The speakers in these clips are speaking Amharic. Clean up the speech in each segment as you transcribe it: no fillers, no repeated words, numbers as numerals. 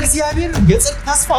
የእግዚአብሔር የጽድቅ ተስፋ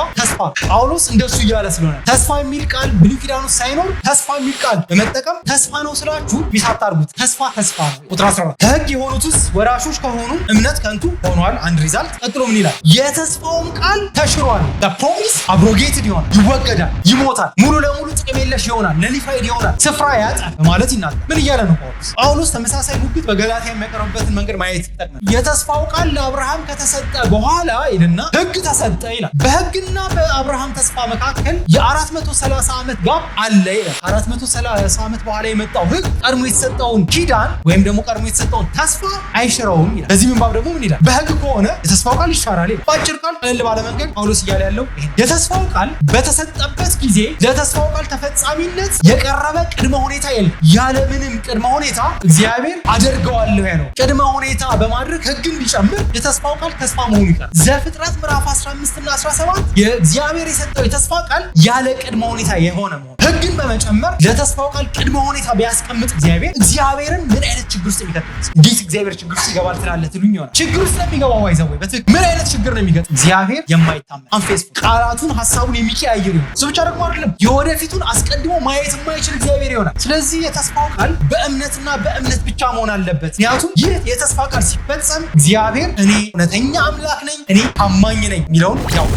ጳውሎስ እንደሱ እያለ ስለሆነ ተስፋ የሚል ቃል ብሉይ ኪዳን ውስጥ ሳይኖር ተስፋ የሚል ቃል በመጠቀም ተስፋ ነው ስላችሁ ሚስ አታርጉት። ተስፋ ነው። ቁጥር 14 ከሕግ የሆኑትስ ወራሾች ከሆኑ እምነት ከንቱ ሆኗል። አንድ ሪዛልት። ቀጥሎ ምን ይላል? የተስፋውም ቃል ተሽሯል። ፕሮሚስ አብሮጌትድ ይሆናል፣ ይወገዳል፣ ይሞታል፣ ሙሉ ለሙሉ ጥቅም የለሽ ይሆናል፣ ነሊፋይድ ይሆናል፣ ስፍራ ያጣል በማለት ይናገራል። ምን እያለ ነው ጳውሎስ? ተመሳሳይ ሙግት በገላትያ የሚያቀርብበትን መንገድ ማየት ይጠቅማል። የተስፋው ቃል ለአብርሃም ከተሰጠ በኋላ ይልና ሕግ ተሰጠ ይላል። በሕግና በአብርሃም ተስፋ መካከል የ430 ዓመት ጋር አለ ይላል። 430 ዓመት በኋላ የመጣው ሕግ ቀድሞ የተሰጠውን ኪዳን ወይም ደግሞ ቀድሞ የተሰጠውን ተስፋ አይሽረውም ይላል። በዚህ ምንባብ ደግሞ ምን ይላል? በሕግ ከሆነ የተስፋው ቃል ይሻራል ይላል። በአጭር ቃል ቀለል ባለ መንገድ ጳውሎስ እያለ ያለው የተስፋው ቃል በተሰጠበት ጊዜ ለተስፋው ቃል ተፈጻሚነት የቀረበ ቅድመ ሁኔታ የለም። ያለምንም ቅድመ ሁኔታ እግዚአብሔር አደርገዋለሁ ያለው ቅድመ ሁኔታ በማድረግ ሕግን ቢጨምር የተስፋው ቃል ተስፋ መሆኑ ይቀር። ዘፍጥረት ምዕራፍ 15 እና 17 የእግዚአብሔር የሰጠው የተስፋ ቃል ያለ ቅድመ ሁኔታ የሆነ መሆኑ ሕግን በመጨመር ለተስፋው ቃል ቅድመ ሁኔታ ቢያስቀምጥ እግዚአብሔርን ምን አይነት ችግር ውስጥ የሚከተል እንዴት እግዚአብሔር ችግር ውስጥ ይገባል ትላለህ ትሉኝ ይሆናል። ችግር ውስጥ የሚገባው አይዘው ወይ በትክክል ምን አይነት ችግር ነው የሚገጥም? እግዚአብሔር የማይታመን አንፌስፉል ቃላቱን ሐሳቡን የሚቀያየር ይሆናል። እሱ ብቻ ደግሞ አይደለም የወደፊቱን አስቀድሞ ማየት የማይችል እግዚአብሔር ይሆናል። ስለዚህ የተስፋው ቃል በእምነትና በእምነት ብቻ መሆን አለበት። ምክንያቱም ይህ የተስፋ ቃል ሲፈጸም እግዚአብሔር እኔ እውነተኛ አምላክ ነኝ፣ እኔ ታማኝ ነኝ የሚለውን ያው